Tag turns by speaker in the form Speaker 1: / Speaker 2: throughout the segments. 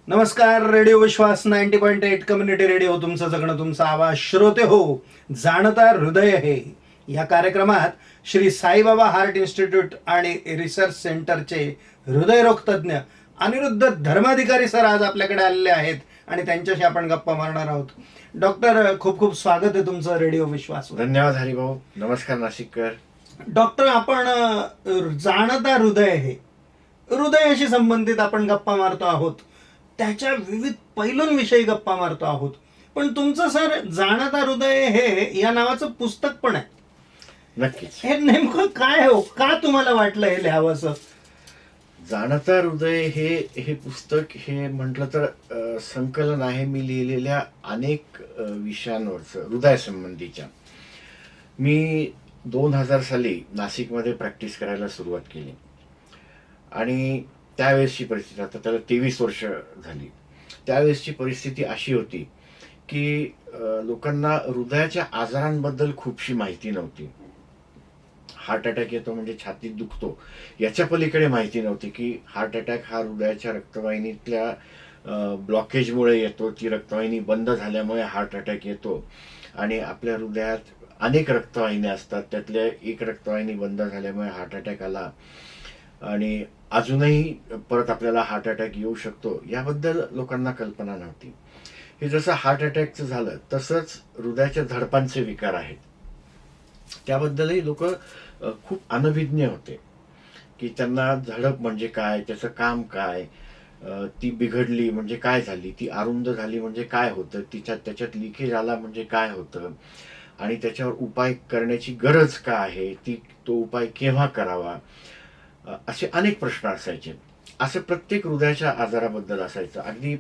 Speaker 1: नमस्कार. रेडिओ विश्वास 90.8 community radio, तुमचं जगणं तुमचा आवाज. श्रोते हो, जाणता हृदय हे या कार्यक्रमात श्री साईबाबा हार्ट इन्स्टिट्यूट आणि रिसर्च सेंटरचे हृदयरोग तज्ज्ञ अनिरुद्ध धर्माधिकारी सर आज आपल्याकडे आलेले आहेत आणि त्यांच्याशी आपण गप्पा मारणार आहोत. डॉक्टर, खूप खूप स्वागत आहे तुमचं रेडिओ विश्वास.
Speaker 2: धन्यवाद हरिभाऊ. नमस्कार नाशिककर.
Speaker 1: डॉक्टर, आपण जाणता हृदय हे हृदयाशी संबंधित आपण गप्पा मारतो आहोत, त्याच्या विविध पैलूंविषयी गप्पा मारतो आहोत. पण तुमचं सर जाणता हृदय हे या नावाचं पुस्तक पण आहे.
Speaker 2: नक्कीच.
Speaker 1: हे नेमकं काय हो, का तुम्हाला वाटलं हे लिहावंसं?
Speaker 2: जाणता हृदय हे हे पुस्तक हे म्हटलं तर संकलन आहे मी लिहिलेल्या अनेक विषयांवरचं हृदयासंबंधीच्या. मी 2000 साली नाशिकमध्ये प्रॅक्टिस करायला सुरुवात केली आणि त्यावेळेसची परिस्थिती, आता त्याला 23 वर्ष झाली, त्यावेळेसची परिस्थिती अशी होती की लोकांना हृदयाच्या आजारांबद्दल खूपशी माहिती नव्हती. हार्ट अटॅक येतो म्हणजे छातीत दुखतो याच्या पलीकडे माहिती नव्हती की हार्ट अटॅक हा हृदयाच्या रक्तवाहिनीतल्या ब्लॉकेजमुळे येतो, ती रक्तवाहिनी बंद झाल्यामुळे हार्ट अटॅक येतो आणि आपल्या हृदयात अनेक रक्तवाहिन्या असतात, त्यातल्या एक रक्तवाहिनी बंद झाल्यामुळे हार्ट अटॅक आला आणि अजूनही परत आपल्याला हार्ट अटॅक येऊ शकतो, याबद्दल लोकांना कल्पना नव्हती. हे जसं हार्ट अटॅकचं झालं तसंच हृदयाच्या झडपांचे विकार आहेत, त्याबद्दलही लोक खूप अनभिज्ञ होते की त्यांना झडप म्हणजे काय, त्याचं काम काय, ती बिघडली म्हणजे काय झाली, ती अरुंद झाली म्हणजे काय होतं, त्याच्यात लिकेज आला म्हणजे काय होतं आणि त्याच्यावर उपाय करण्याची गरज का आहे, तो उपाय केव्हा करावा, असे अनेक प्रश्न असायचे. असं प्रत्येक हृदयाच्या आजाराबद्दल असायचं. अगदी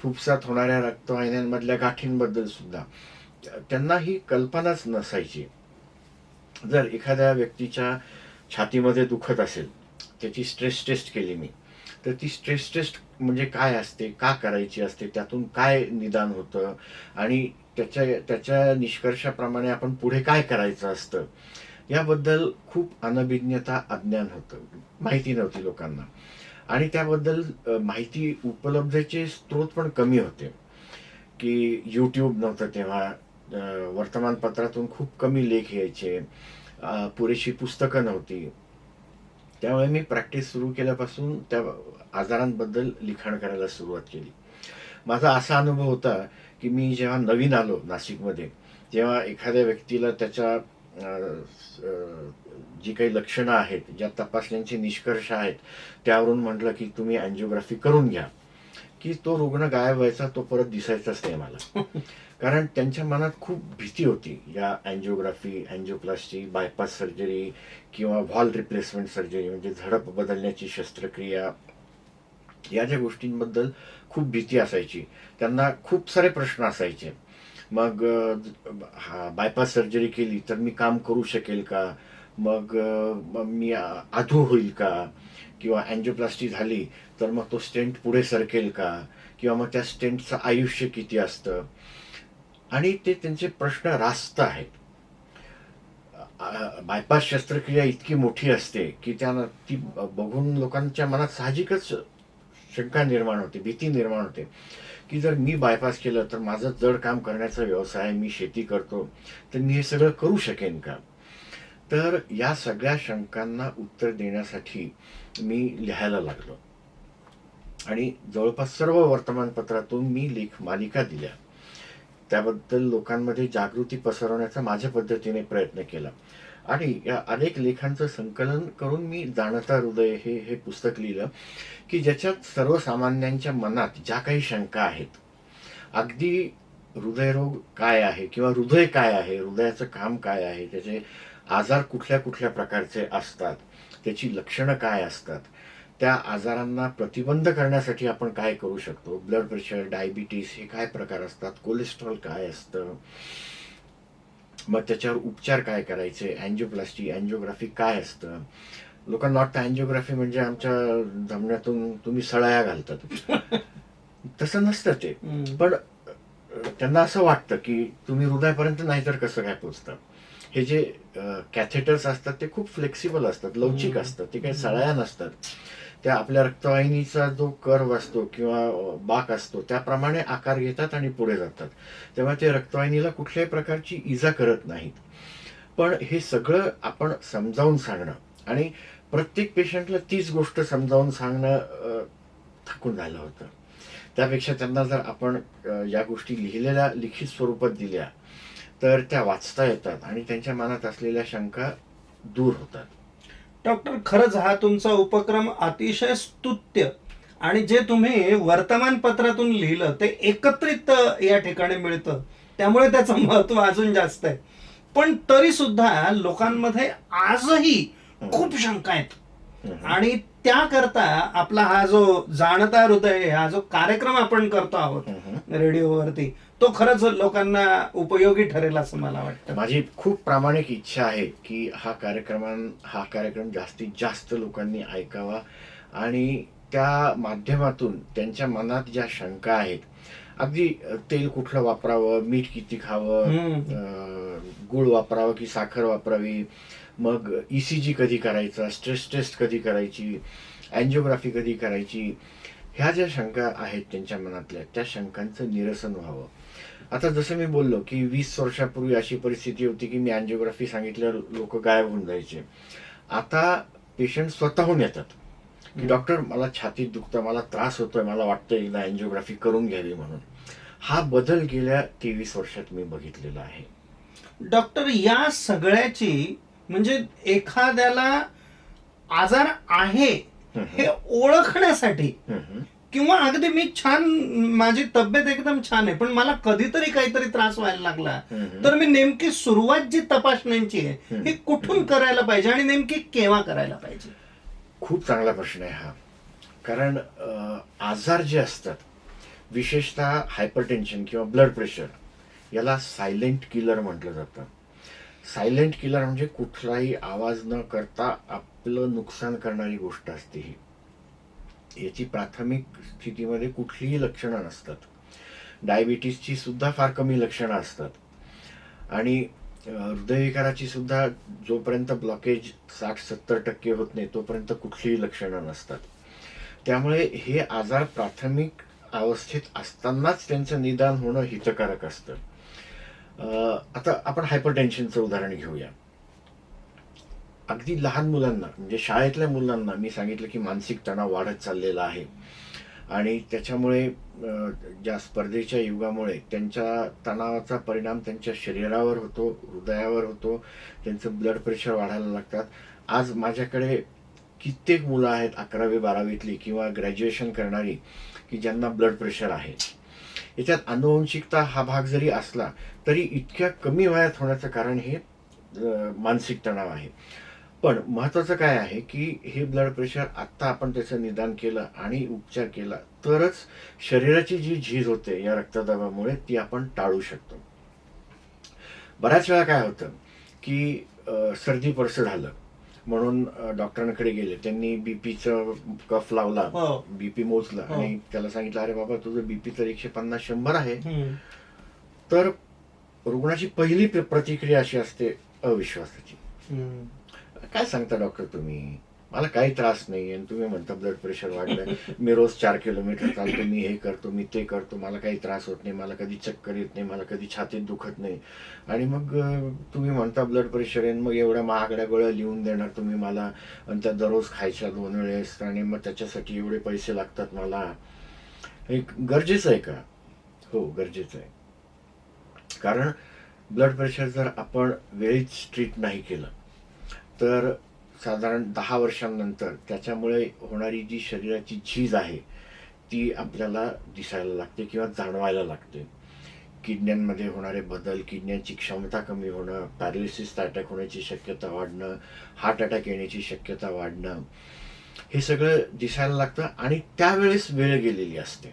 Speaker 2: फुफ्सात होणाऱ्या रक्तवाहिन्यांमधल्या गाठींबद्दल सुद्धा त्यांना ही कल्पनाच नसायची. जर एखाद्या व्यक्तीच्या छातीमध्ये दुखत असेल, त्याची स्ट्रेस टेस्ट केली मी, तर ती स्ट्रेस टेस्ट म्हणजे काय असते, का करायची असते, त्यातून काय निदान होतं आणि त्याच्या निष्कर्षाप्रमाणे आपण पुढे काय करायचं असतं, याबद्दल खूप अनभिज्ञता, अज्ञान होतं, माहिती नव्हती लोकांना. आणि त्याबद्दल माहिती उपलब्धतेचे स्रोत पण कमी होते की यूट्यूब नव्हतं तेव्हा, वर्तमानपत्रातून खूप कमी लेख यायचे, पुरेशी पुस्तकं नव्हती. त्यामुळे मी प्रॅक्टिस सुरू केल्यापासून त्या आजारांबद्दल लिखाण करायला सुरुवात केली. माझा असा अनुभव होता की मी जेव्हा नवीन आलो नाशिकमध्ये, जेव्हा एखाद्या व्यक्तीला त्याच्या जी काही लक्षणं आहेत, ज्या तपासण्यांचे निष्कर्ष आहेत, त्यावरून म्हटलं की तुम्ही अँजिओग्राफी करून घ्या, की तो रुग्ण गायब व्हायचा, तो परत दिसायचाच नाही मला. कारण त्यांच्या मनात खूप भीती होती या अँजिओग्राफी, अँजिओप्लास्टी, बायपास सर्जरी किंवा व्हॉल्व रिप्लेसमेंट सर्जरी म्हणजे झडप बदलण्याची शस्त्रक्रिया, या ज्या गोष्टींबद्दल खूप भीती असायची. त्यांना खूप सारे प्रश्न असायचे. मग बायपास सर्जरी केली तर मी काम करू शकेल का, मग मी आधू होईल का, किंवा अँजिओप्लास्टी झाली तर मग तो स्टेंट पुढे सरकेल का, किंवा मग त्या स्टेंटचं आयुष्य किती असतं, आणि ते त्यांचे प्रश्न रास्त आहेत. बायपास शस्त्रक्रिया इतकी मोठी असते की ती बघून लोकांच्या मनात साहजिकच शंका निर्माण होते, भीती निर्माण होते की जर मी बायपास केलं तर माझं जड काम करण्याचा व्यवसाय, मी शेती करतो, तर मी हे सगळं करू शकेन का. तर या सगळ्या शंकांना उत्तर देण्यासाठी मी लिहायला लागलो आणि जवळपास सर्व वर्तमानपत्रातून मी लेख मालिका दिल्या. त्याबद्दल लोकांमध्ये जागृती पसरवण्याचा माझ्या पद्धतीने प्रयत्न केला आणि या अनेक लेखांचं संकलन करून मी जाणता हृदय हे पुस्तक लिहिलं की ज्याच्यात सर्वसामान्यांच्या मनात ज्या काही शंका आहेत, अगदी हृदयरोग काय आहे किंवा हृदय काय आहे, हृदयाचं काम काय आहे, त्याचे आजार कुठल्या कुठल्या प्रकारचे असतात, त्याची लक्षणं काय असतात, त्या आजारांना प्रतिबंध करण्यासाठी आपण काय करू शकतो, ब्लड प्रेशर, डायबिटीस हे काय प्रकार असतात, कोलेस्ट्रॉल काय असतं, मग त्याच्यावर उपचार काय करायचे, अँजिओप्लास्टी, अँजिओग्राफी काय असतं. लोकांना वाटतं अँजिओग्राफी म्हणजे आमच्या धमन्यातून तुम्ही सळाया घालतात. तसं नसतं ते. पण त्यांना असं वाटतं की तुम्ही हृदयापर्यंत नाही तर कसं काय पोचतं. हे जे कॅथेटर्स असतात ते खूप फ्लेक्सिबल असतात, लवचिक असतात, ते काही सळाया नसतात. त्या आपल्या रक्तवाहिनीचा जो कर्व असतो किंवा बाक असतो त्याप्रमाणे आकार घेतात आणि पुढे जातात. तेव्हा ते रक्तवाहिनीला कुठल्याही प्रकारची इजा करत नाहीत. पण हे सगळं आपण समजावून सांगणं आणि प्रत्येक पेशंटला तीच गोष्ट समजावून सांगणं थकून झालं होतं. त्यापेक्षा त्यांना जर आपण या गोष्टी लिहिलेल्या लिखित स्वरूपात दिल्या तर त्या वाचता येतात आणि त्यांच्या मनात असलेल्या शंका दूर होतात.
Speaker 1: डॉक्टर, खरंच हा तुमचा उपक्रम अतिशय स्तुत्य, आणि जे तुम्ही वर्तमानपत्रातून लिहिलं ते एकत्रित या ठिकाणी मिळतं, त्यामुळे त्याचं महत्व अजून जास्त आहे. पण तरी सुद्धा लोकांमध्ये आजही खूप शंका आहेत, आणि त्याकरता आपला हा जो जाणता हृदय हा जो कार्यक्रम आपण करतो आहोत रेडिओवरती, तो खरंच लोकांना उपयोगी ठरेल असं मला वाटतं.
Speaker 2: माझी खूप प्रामाणिक इच्छा आहे की हा कार्यक्रम जास्तीत जास्त लोकांनी ऐकावा आणि त्या माध्यमातून त्यांच्या मनात ज्या शंका आहेत, अगदी तेल कुठलं वापरावं, मीठ किती खावं, गूळ वापरावं की साखर वापरावी, मग ECG कधी करायचा, स्ट्रेस टेस्ट कधी करायची, अँजिओग्राफी कधी करायची, ह्या ज्या शंका आहेत त्यांच्या मनातल्या, त्या शंकांचं निरसन व्हावं. आता जसं मी बोललो की 20 वर्षापूर्वी अशी परिस्थिती होती की मी अँजिओग्राफी सांगितल्यावर लोक गायब होऊन जायचे. आता पेशंट स्वतःहून येतात की डॉक्टर मला छातीत दुखतं, मला त्रास होतोय, मला वाटतं एकदा अँजिओग्राफी करून घ्यावी म्हणून. हा बदल गेल्या 23 वर्षात मी बघितलेला आहे.
Speaker 1: डॉक्टर, या सगळ्याची म्हणजे एखाद्याला आजार आहे हे ओळखण्यासाठी, किंवा अगदी मी छान, माझी तब्येत एकदम छान आहे पण मला कधीतरी काहीतरी त्रास व्हायला लागला, तर मी नेमकी सुरुवात जी तपासण्यांची आहे ही कुठून करायला पाहिजे आणि नेमकी केव्हा करायला पाहिजे?
Speaker 2: खूप चांगला प्रश्न आहे हा. कारण आजार जे असतात, विशेषतः हायपरटेन्शन किंवा ब्लड प्रेशर, याला सायलेंट किलर म्हटलं जातं. सायलेंट किलर म्हणजे कुठलाही आवाज न करता आपलं नुकसान करणारी गोष्ट असते ही. याची प्राथमिक स्थितीमध्ये कुठलीही लक्षणं नसतात. डायबिटीसची सुद्धा फार कमी लक्षणं असतात आणि हृदयविकाराची सुद्धा जोपर्यंत ब्लॉकेज 60-70% होत नाही तोपर्यंत कुठलीही लक्षणं नसतात. त्यामुळे हे आजार प्राथमिक अवस्थेत असतानाच त्यांचं निदान होणं हितकारक असतं. आता आपण हायपरटेन्शनचं उदाहरण घेऊया. अगदी लहान मुलांना म्हणजे शाळेतल्या मुलांना मी सांगितलं की मानसिक तणाव वाढत चाललेला आहे आणि त्याच्यामुळे ज्या स्पर्धेच्या युगामुळे त्यांच्या तणावाचा परिणाम त्यांच्या शरीरावर होतो, हृदयावर होतो, त्यांचं ब्लड प्रेशर वाढायला लागतात. आज माझ्याकडे कित्येक मुलं आहेत 11वी-12वीतली किंवा ग्रॅज्युएशन करणारी की ज्यांना ब्लड प्रेशर आहे. याच्यात आनुवंशिकता हा भाग जरी असला तरी इतक्या कमी वयात होण्याचं कारण हे मानसिक तणाव आहे. पण महत्त्वाचं काय आहे की हे ब्लड प्रेशर आत्ता आपण त्याचं निदान केलं आणि उपचार केला तरच शरीराची जी झीज होते या रक्तदाबामुळे ती आपण टाळू शकतो. बऱ्याच वेळा काय होतं की सर्दी पडसं झालं म्हणून डॉक्टरांकडे गेले, त्यांनी बीपीचं कफ लावला, बीपी मोजला आणि त्याला सांगितलं अरे बाबा तुझं बीपी तर 150-100 आहे. तर रुग्णाची पहिली प्रतिक्रिया अशी असते अविश्वासाची. काय सांगता डॉक्टर तुम्ही, मला काही त्रास नाही आणि तुम्ही म्हणता ब्लड प्रेशर वाढलंय, मी रोज 4 किलोमीटर चालतो, मी हे करतो, मी ते करतो, मला काही त्रास होत नाही, मला कधी चक्कर येत नाही, मला कधी छातीत दुखत नाही, आणि मग तुम्ही म्हणता ब्लड प्रेशर आहे, मग एवढ्या महागड्या गोळ्या लिहून देणार तुम्ही मला आणि त्या दररोज खायच्या 2 वेळेस आणि मग त्याच्यासाठी एवढे पैसे लागतात मला, हे गरजेचं आहे का? हो, गरजेचं आहे. कारण ब्लड प्रेशर जर आपण वेळीच ट्रीट नाही केलं तर साधारण 10 वर्षांनंतर त्याच्यामुळे होणारी जी शरीराची झीज आहे ती आपल्याला दिसायला लागते किंवा जाणवायला लागते. किडण्यांमध्ये होणारे बदल, किडण्यांची क्षमता कमी होणं, पॅरालिसिस अटॅक होण्याची शक्यता वाढणं, हार्ट अटॅक येण्याची शक्यता वाढणं, हे सगळं दिसायला लागतं आणि त्यावेळेस वेळ गेलेली असते.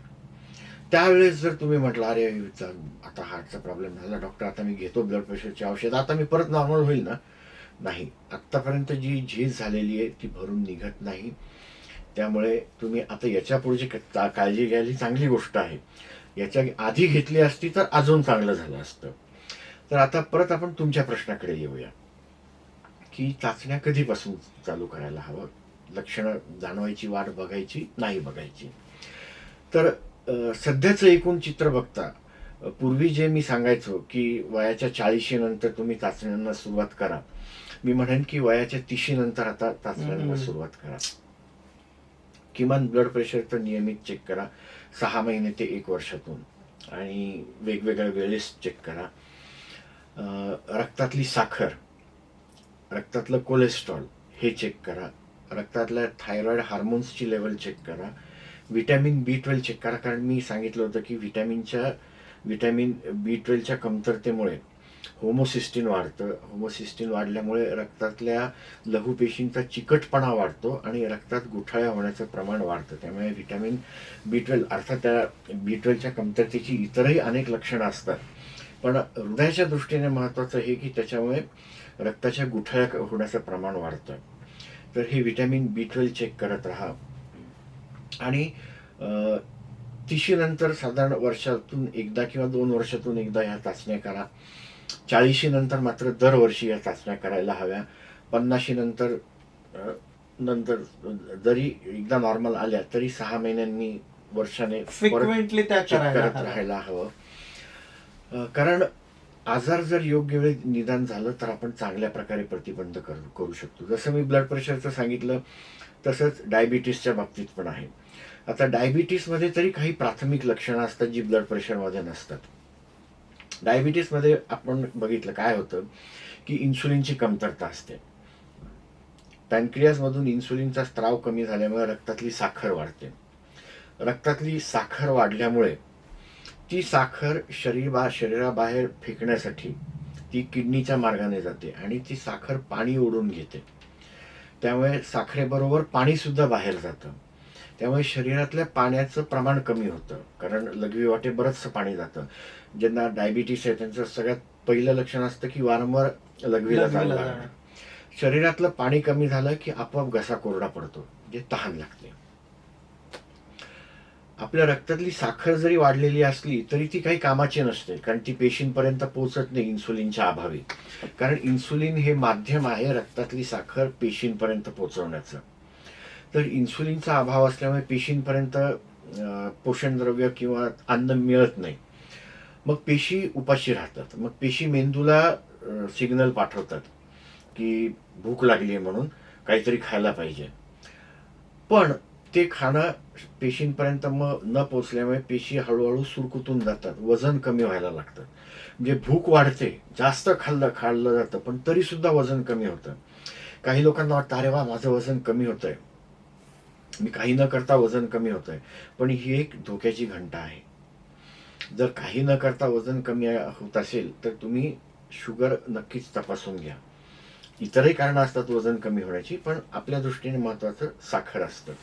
Speaker 2: त्यावेळेस जर तुम्ही म्हटलं अरे आता हार्टचा प्रॉब्लेम झाला डॉक्टर, आता मी घेतो ब्लड प्रेशरची औषध, आता मी परत नॉर्मल होईल ना, नाही. आत्तापर्यंत जी झीज झालेली आहे ती भरून निघत नाही. त्यामुळे तुम्ही आता याच्या पुढची काळजी घ्यायला चांगली गोष्ट आहे. याच्या आधी घेतली असती तर अजून चांगलं झालं असतं. तर आता परत आपण तुमच्या प्रश्नाकडे येऊया की चाचण्या कधीपासून चालू करायला हवं. लक्षणं जाणवायची वाट बघायची नाही बघायची. तर सध्याचं एकूण चित्र बघता पूर्वी जे मी सांगायचो की वयाच्या 40 नंतर तुम्ही चाचण्यांना सुरुवात करा, मी म्हणेन की वयाच्या 30 नंतर आता चाचण्यांना सुरुवात करा. किमान ब्लड प्रेशर तर नियमित चेक करा, 6 महिने ते 1 वर्षातून, आणि वेगवेगळ्या वेळेस चेक करा. रक्तातली साखर, रक्तातलं कोलेस्ट्रॉल हे चेक करा, रक्तातल्या थायरॉइड हार्मोन्सची लेवल चेक करा, व्हिटॅमिन B12 चेक करा. कारण मी सांगितलं होतं की व्हिटॅमिन B12च्या कमतरतेमुळे होमोसिस्टिन वाढतं. होमोसिस्टिन वाढल्यामुळे रक्तातल्या लघुपेशींचा चिकटपणा वाढतो आणि रक्तात गुठळ्या होण्याचं प्रमाण वाढतं. त्यामुळे व्हिटॅमिन B12 अर्थात त्या B12च्या कमतरतेची इतरही अनेक लक्षणं असतात, पण हृदयाच्या दृष्टीने महत्त्वाचं हे की त्याच्यामुळे रक्ताच्या गुठळ्या होण्याचं प्रमाण वाढतं. तर हे व्हिटॅमिन B12 चेक करत राहा. आणि 30 नंतर साधारण वर्षातून एकदा किंवा 2 वर्षातून एकदा ह्या चाचण्या करा. 40 नंतर मात्र दरवर्षी या चाचण्या करायला हव्या. 50 नंतर नंतर जरी एकदा नॉर्मल आल्या तरी 6 महिन्यांनी वर्षाने
Speaker 1: फ्रिक्वेंटली त्या
Speaker 2: चेक
Speaker 1: करायला
Speaker 2: करत
Speaker 1: हव्या.
Speaker 2: राहायला हवं. कारण आजार जर योग्य वेळी निदान झालं तर आपण चांगल्या प्रकारे प्रतिबंध करू शकतो. जसं मी ब्लड प्रेशरचं सांगितलं तसंच डायबिटीसच्या बाबतीत पण आहे. आता डायबिटीसमध्ये तरी काही प्राथमिक लक्षणं असतात जी ब्लड प्रेशरमध्ये नसतात. डायबिटीसमध्ये आपण बघितलं काय होतं की इन्सुलिनची कमतरता असते. पॅनक्रियासमधून इन्सुलिनचा स्त्राव कमी झाल्यामुळे रक्तातली साखर वाढते. रक्तातली साखर वाढल्यामुळे ती साखर शरीराबाहेर फेकण्यासाठी ती किडनीच्या मार्गाने जाते आणि ती साखर पाणी ओढून घेते. त्यामुळे साखरेबरोबर पाणीसुद्धा बाहेर जातं. त्यामुळे शरीरातल्या पाण्याचं प्रमाण कमी होतं, कारण लघवी वाटे बरंचसं पाणी जातं. ज्यांना डायबिटीस आहे त्यांचं सगळ्यात पहिलं लक्षण असतं की वारंवार लघवीला जावं लागणं. शरीरातलं पाणी कमी झालं की आपोआप घसा कोरडा पडतो, म्हणजे तहान लागते. आपल्या रक्तातली साखर जरी वाढलेली असली तरी ती काही कामाची नसते, कारण ती पेशींपर्यंत पोहोचत नाही इन्सुलिनच्या अभावी. कारण इन्सुलिन हे माध्यम आहे रक्तातली साखर पेशींपर्यंत पोहोचवण्याचं. तर इन्सुलिनचा अभाव असल्यामुळे पेशींपर्यंत पोषणद्रव्य किंवा अन्न मिळत नाही. मग पेशी उपाशी राहतात. मग पेशी मेंदूला सिग्नल पाठवतात की भूक लागली आहे म्हणून काहीतरी खायला पाहिजे. पण ते खाणं पेशींपर्यंत मग न पोचल्यामुळे पेशी हळूहळू सुरकुतून जातात, वजन कमी व्हायला लागतं. म्हणजे भूक वाढते, जास्त खाल्लं जातं, पण तरी सुद्धा वजन कमी होतं. काही लोकांना वाटतं अरे वा माझं वजन कमी होतंय, मी काही न करता वजन कमी होतंय. पण ही एक धोक्याची घंटा आहे. जर काही न करता वजन कमी होत असेल तर तुम्ही शुगर नक्कीच तपासून घ्या. इतरही कारणं असतात वजन कमी होण्याची, पण आपल्या दृष्टीने महत्त्वाचं साखर असतं.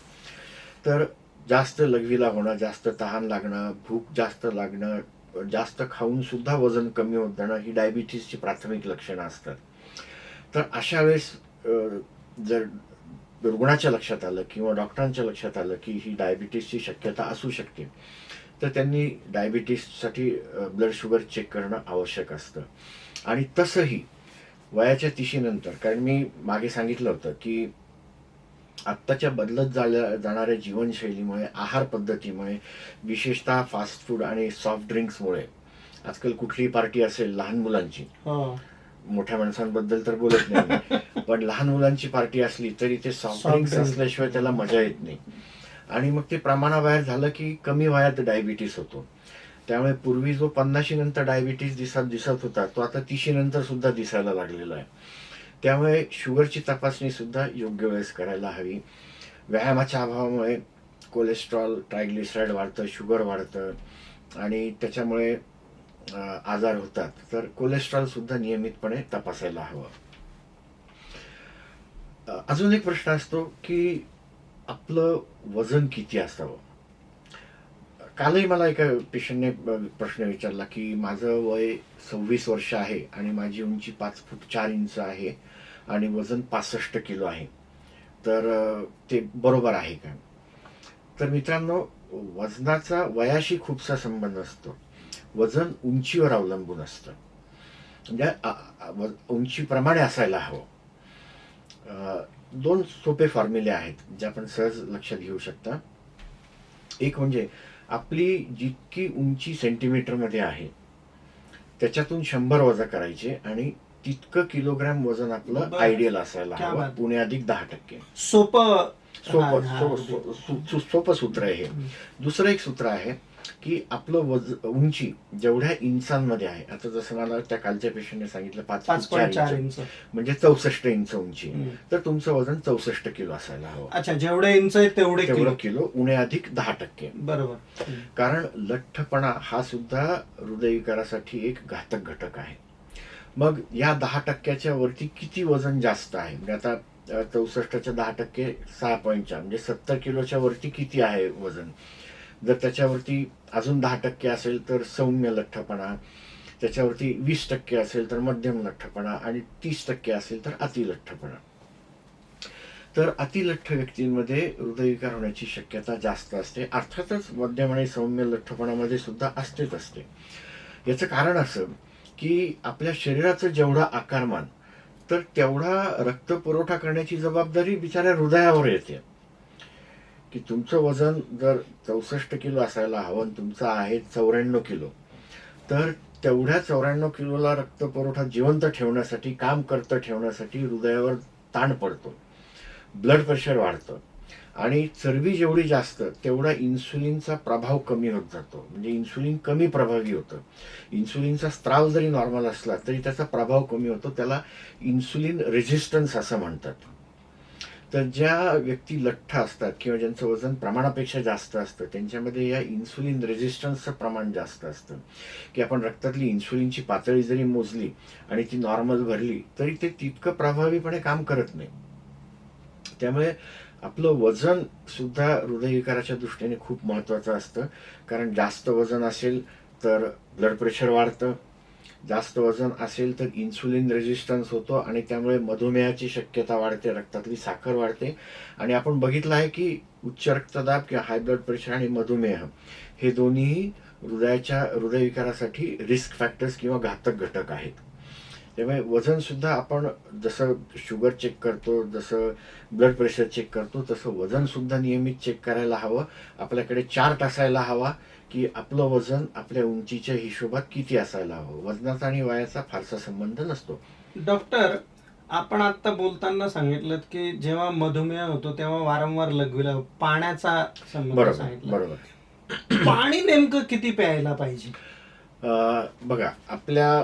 Speaker 2: तर जास्त लघवीला होणं, जास्त तहान लागणं, भूक जास्त लागणं, जास्त खाऊन सुद्धा वजन कमी होत जाणं ही डायबिटीसची प्राथमिक लक्षणं असतात. तर अशा वेळेस जर रुग्णाच्या लक्षात आलं किंवा डॉक्टरांच्या लक्षात आलं की ही डायबिटीसची शक्यता असू शकते, तर त्यांनी डायबिटीससाठी ब्लड शुगर चेक करणं आवश्यक असतं. आणि तसंही वयाच्या 30 नंतर, कारण मी मागे सांगितलं होतं की आत्ताच्या बदलत जाणाऱ्या जीवनशैलीमुळे, आहार पद्धतीमुळे, विशेषतः फास्ट फूड आणि सॉफ्ट ड्रिंक्समुळे आजकाल कुठलीही पार्टी असेल लहान मुलांची, मोठ्या माणसांबद्दल तर बोलत नाही, पण लहान मुलांची पार्टी असली तरी ते सॉफ्ट ड्रिंक्स असल्याशिवाय त्याला मजा येत नाही. आणि मग ते प्रमाणाबाहेर झालं की कमी वयात डायबिटीस होतो. त्यामुळे पूर्वी जो 50 नंतर डायबिटीस दिसत होता तो आता 30 नंतर सुद्धा दिसायला लागलेला आहे. त्यामुळे शुगरची तपासणी सुद्धा योग्य वेळेस करायला हवी. व्यायामाच्या अभावामुळे कोलेस्ट्रॉल, ट्रायग्लिसराईड वाढतं, शुगर वाढतं आणि त्याच्यामुळे आजार होतात. तर कोलेस्ट्रॉल सुद्धा नियमितपणे तपासायला हवं. अजून एक प्रश्न असतो की आपलं वजन किती असावं. कालही मला एका पेशंटने प्रश्न विचारला की माझं वय 26 वर्ष आहे आणि माझी उंची 5 फूट 4 इंच आहे आणि वजन 65 किलो आहे, तर ते बरोबर आहे का. तर मित्रांनो, वजनाचा वयाशी खूपसा संबंध असतो. वजन उंचीवर अवलंबून असतं, म्हणजे उंचीप्रमाणे असायला हवं. दोन सोपे फॉर्म्युले आहेत जे आपण सहज लक्षात घेऊ शकता. एक म्हणजे आपली जितकी उंची सेंटीमीटरमध्ये आहे त्याच्यातून 100 वजा करायचे आणि तितकं किलोग्रॅम वजन आपलं
Speaker 1: बरं.
Speaker 2: आयडियल असायला
Speaker 1: क्या
Speaker 2: हवं,
Speaker 1: बात.
Speaker 2: पुणे अधिक 10%.
Speaker 1: सोपं
Speaker 2: सोपं
Speaker 1: हा,
Speaker 2: सोपं सूत्र आहे हे. दुसरं एक सूत्र आहे की आपलं उंची जेवढ्या इंचांमध्ये आहे, आता जसं मला त्या कालच्या पेशंटने सांगितलं 5.4 इंच, म्हणजे 64 इंच उंची, तर तुमचं वजन 64 किलो असायला हवं.
Speaker 1: अच्छा, जेवढे इंच आहे तेवढे
Speaker 2: किलो उणे अधिक 10%.
Speaker 1: बरोबर.
Speaker 2: कारण लठ्ठपणा हा सुद्धा हृदयविकारासाठी एक घातक घटक आहे. मग या 10%च्या वरती किती वजन जास्त आहे, म्हणजे आता 64च्या 10% 6.4 म्हणजे 70 किलोच्या वरती किती आहे वजन. जर त्याच्यावरती अजून 10% असेल तर सौम्य लठ्ठपणा, त्याच्यावरती 20% असेल तर मध्यम लठ्ठपणा आणि 30% असेल तर अतिलठ्ठपणा. तर अतिलठ्ठ व्यक्तींमध्ये हृदयविकार होण्याची शक्यता जास्त असते. अर्थातच मध्यम आणि सौम्य लठ्ठपणामध्ये सुद्धा असते. याचं कारण असं की आपल्या शरीराचं जेवढा आकारमान तर तेवढा रक्तपुरवठा करण्याची जबाबदारी बिचाऱ्या हृदयावर येते. की तुमचं वजन जर 64 किलो असायला हवं, तुमचं आहे 94 किलो, तर तेवढ्या 94 किलोला रक्तपुरवठा जिवंत ठेवण्यासाठी, काम करतं ठेवण्यासाठी हृदयावर ताण पडतो, ब्लड प्रेशर वाढतं आणि चरबी जेवढी जास्त तेवढा इन्सुलिनचा प्रभाव कमी होत जातो, म्हणजे इन्सुलिन कमी प्रभावी होतं. इन्सुलिनचा स्त्राव जरी नॉर्मल असला तरी त्याचा प्रभाव कमी होतो, त्याला इन्सुलिन रेझिस्टन्स असं म्हणतात. तर ज्या व्यक्ती लठ्ठ असतात किंवा ज्यांचं वजन प्रमाणापेक्षा जास्त असतं त्यांच्यामध्ये या इन्सुलिन रेझिस्टन्सचं प्रमाण जास्त असतं, की आपण रक्तातली इन्सुलिनची पातळी जरी मोजली आणि ती नॉर्मल भरली तरी ते तितकं प्रभावीपणे काम करत नाही. त्यामुळे आपलं वजन सुद्धा हृदयविकाराच्या दृष्टीने खूप महत्त्वाचं असतं, कारण जास्त वजन असेल तर ब्लड प्रेशर वाढतं, जास्त वजन असेल तर इन्सुलिन रेझिस्टन्स होतो आणि त्यामुळे मधुमेहाची शक्यता वाढते, रक्तातली साखर वाढते. आणि आपण बघितलं आहे की उच्च रक्तदाब किंवा हाय ब्लड प्रेशर आणि मधुमेह हे दोन्हीही हृदयविकारासाठी रिस्क फॅक्टर्स किंवा घातक घटक आहेत. त्यामुळे वजन सुद्धा आपण जसं शुगर चेक करतो, जसं ब्लड प्रेशर चेक करतो, तसं वजन सुद्धा नियमित चेक करायला हवं. आपल्याकडे चार्ट असायला हवा की आपलं वजन आपल्या उंचीच्या हिशोबात किती असायला हवं. वजनाचा आणि वयाचा फारसा संबंध नसतो.
Speaker 1: डॉक्टर, आपण आता बोलताना सांगितलं की जेव्हा मधुमेह होतो तेव्हा वारंवार लघवीला पाण्याचा संबंध सांगितला.
Speaker 2: बरोबर.
Speaker 1: पाणी नेमकं किती प्यायला पाहिजे?
Speaker 2: बघा, आपल्या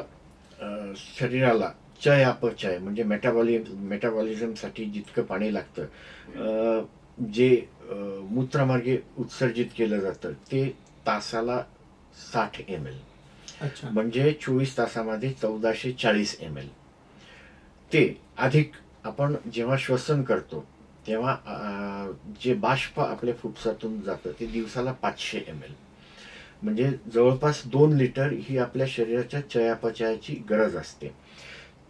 Speaker 2: शरीराला चय अपचय म्हणजे मेटाबॉलिझमसाठी जितकं पाणी लागतं, जे मूत्रमार्गे उत्सर्जित केलं जातं ते तासाला 60 ml,
Speaker 1: अच्छा.
Speaker 2: म्हणजे 24 तासामध्ये 1440 ml. ते अधिक आपण जेव्हा श्वसन करतो तेव्हा जे बाष्प आपल्या फुफ्सातून जातं ते दिवसाला 500 ml, म्हणजे जवळपास 2 लिटर ही आपल्या शरीराच्या चयापचयाची गरज असते.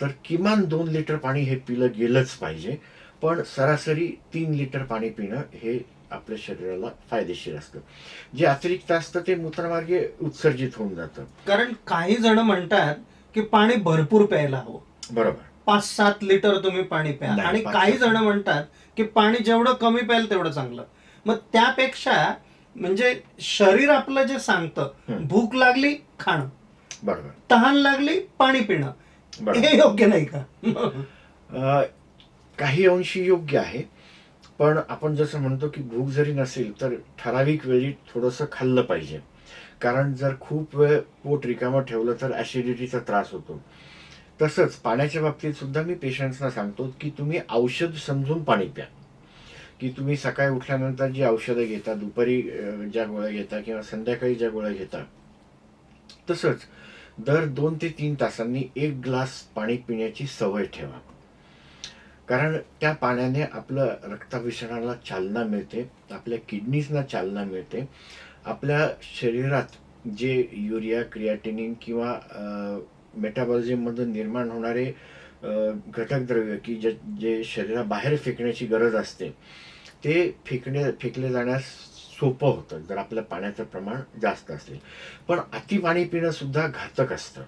Speaker 2: तर किमान 2 लिटर पाणी हे पिलं गेलंच पाहिजे, पण सरासरी 3 लिटर पाणी पिणं हे आपल्या शरीराला फायदेशीर असतं. जे अतिरिक्त असतं ते मूत्रमार्गे उत्सर्जित होऊन जातं.
Speaker 1: कारण काही जण म्हणतात की पाणी भरपूर प्यायला हवं,
Speaker 2: बरोबर,
Speaker 1: 5-7 लिटर तुम्ही पाणी प्या,
Speaker 2: नाही,
Speaker 1: आणि
Speaker 2: 5-7
Speaker 1: काही जण म्हणतात की पाणी जेवढं कमी प्याल तेवढं चांगलं. मग त्यापेक्षा म्हणजे शरीर आपलं जे सांगतं, भूक लागली खाणं,
Speaker 2: बरोबर,
Speaker 1: तहान लागली पाणी पिणं,
Speaker 2: बरोबर.
Speaker 1: हे योग्य नाही का?
Speaker 2: काही अंशी योग्य आहे, पण आपण जसं म्हणतो की भूक जरी नसेल तर ठराविक वेळी थोडंसं खाल्लं पाहिजे, कारण जर खूप वेळ पोट रिकामं ठेवलं तर ॲसिडिटीचा त्रास होतो. तसंच पाण्याच्या बाबतीत सुद्धा मी पेशंट्सना सांगतो की तुम्ही औषध समजून पाणी प्या, की तुम्ही सकाळी उठल्यानंतर जी औषधं घेता, दुपारी ज्या गोळ्या घेता किंवा संध्याकाळी ज्या गोळ्या घेता, तसंच दर 2 ते 3 तासांनी 1 ग्लास पाणी पिण्याची सवय ठेवा. कारण त्या पाण्याने आपलं रक्ताभिसरणाला चालना मिळते, आपल्या किडनीजना चालना मिळते. आपल्या शरीरात जे युरिया, क्रिएटिनिन किंवा मेटाबॉलिझममधून निर्माण होणारे घटक द्रव्य की जे शरीराबाहेर फेकण्याची गरज असते ते फेकले जाण्यास सोपं होतं जर आपलं पाण्याचं प्रमाण जास्त असेल. पण अति पाणी पिणं सुद्धा घातक असतं,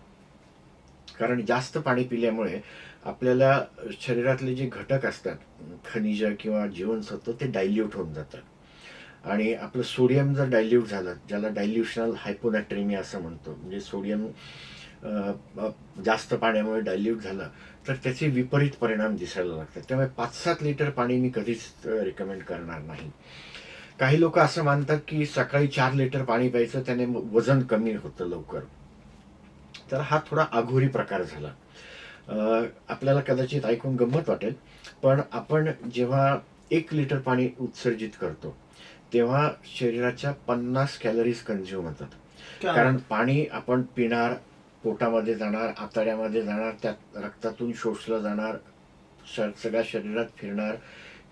Speaker 2: कारण जास्त पाणी पिल्यामुळे आपल्याला शरीरातले जे घटक असतात, खनिज किंवा जीवनसत्व, ते डायल्यूट होऊन जातात आणि आपलं सोडियम जर डायल्यूट झालं, ज्याला डायल्युशनल हायपोनॅट्रेमिया असं म्हणतो, म्हणजे सोडियम जास्त पाण्यामुळे डायल्यूट झालं तर त्याचे विपरीत परिणाम दिसायला लागतात. त्यामुळे 5-7 लिटर पाणी मी कधीच रिकमेंड करणार नाही. काही लोक असं मानतात की सकाळी 4 लिटर पाणी प्यायचं, त्याने वजन कमी होतं लवकर. तर हा थोडा आघोरी प्रकार झाला. आपल्याला कदाचित ऐकून गंमत वाटेल, पण आपण जेव्हा 1 लिटर पाणी उत्सर्जित करतो तेव्हा शरीराच्या 50 कॅलरीज कंझ्युम होतात. कारण पाणी आपण पिणार, पोटामध्ये जाणार, आतड्यामध्ये जाणार, त्यात रक्तातून शोषलं जाणार, सगळ्या शरीरात फिरणार,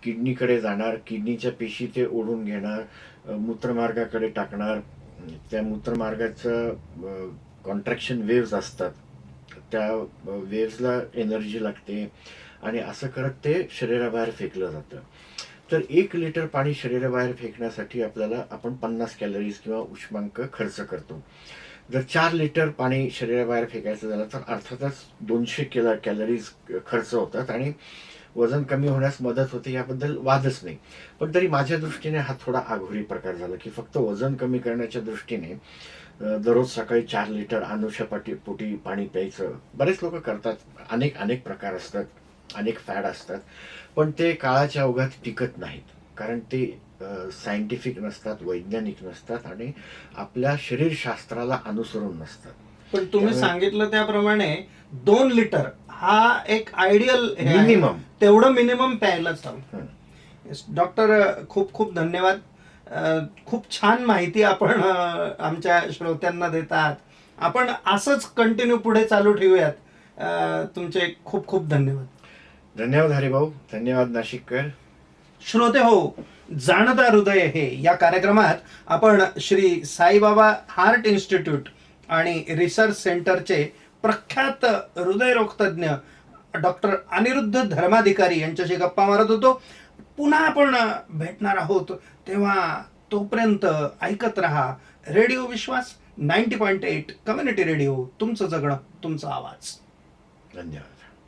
Speaker 2: किडनीकडे जाणार, किडनीच्या पेशी ते ओढून घेणार, मूत्रमार्गाकडे टाकणार, त्या मूत्रमार्गाचं कॉन्ट्रॅक्शन वेव्ज असतात, त्या वेव्सला एनर्जी लागते आणि असं करत ते शरीराबाहेर फेकलं जातं. तर 1 लिटर पाणी शरीराबाहेर फेकण्यासाठी आपण 50 कॅलरीज किंवा उष्मांक खर्च करतो. जर 4 लिटर पाणी शरीराबाहेर फेकायचं झालं तर अर्थातच 200 कॅलरीज खर्च होतात आणि वजन कमी होण्यास मदत होते, याबद्दल वादच नाही. पण तरी माझ्या दृष्टीने हा थोडा आघोरी प्रकार झाला की फक्त वजन कमी करण्याच्या दृष्टीने दररोज सकाळी 4 लिटर पोटी पाणी प्यायचं. बरेच लोक करतात, अनेक प्रकार असतात, अनेक फॅड असतात, पण ते काळाच्या ओघात टिकत नाहीत, कारण ते सायंटिफिक नसतात, वैज्ञानिक नसतात आणि आपल्या शरीरशास्त्राला अनुसरून नसतात.
Speaker 1: पण तुम्ही सांगितलं त्याप्रमाणे 2 लिटर हा एक आयडियल
Speaker 2: मिनिमम,
Speaker 1: तेवढं मिनिमम प्यायलाच हवं. डॉक्टर, खूप खूप धन्यवाद. खूप छान माहिती आपण आमच्या श्रोत्यांना देतात. आपण असंच कंटिन्यू पुढे चालू ठेवूयात. तुमचे खूप खूप धन्यवाद.
Speaker 2: धन्यवाद हरिभाऊ, धन्यवाद नाशिककर.
Speaker 1: श्रोते हो, जाणता हृदय हे या कार्यक्रमात आपण श्री साईबाबा हार्ट इन्स्टिट्यूट आणि रिसर्च सेंटरचे प्रख्यात हृदयरोगतज्ञ डॉक्टर अनिरुद्ध धर्माधिकारी यांच्याशी गप्पा मारत होतो. पुन्हा आपण भेटणार आहोत, तेव्हा तोपर्यंत ऐकत रहा रेडिओ विश्वास 90.8 कम्युनिटी रेडिओ. तुमचं जगणं, तुमचा आवाज.
Speaker 2: धन्यवाद.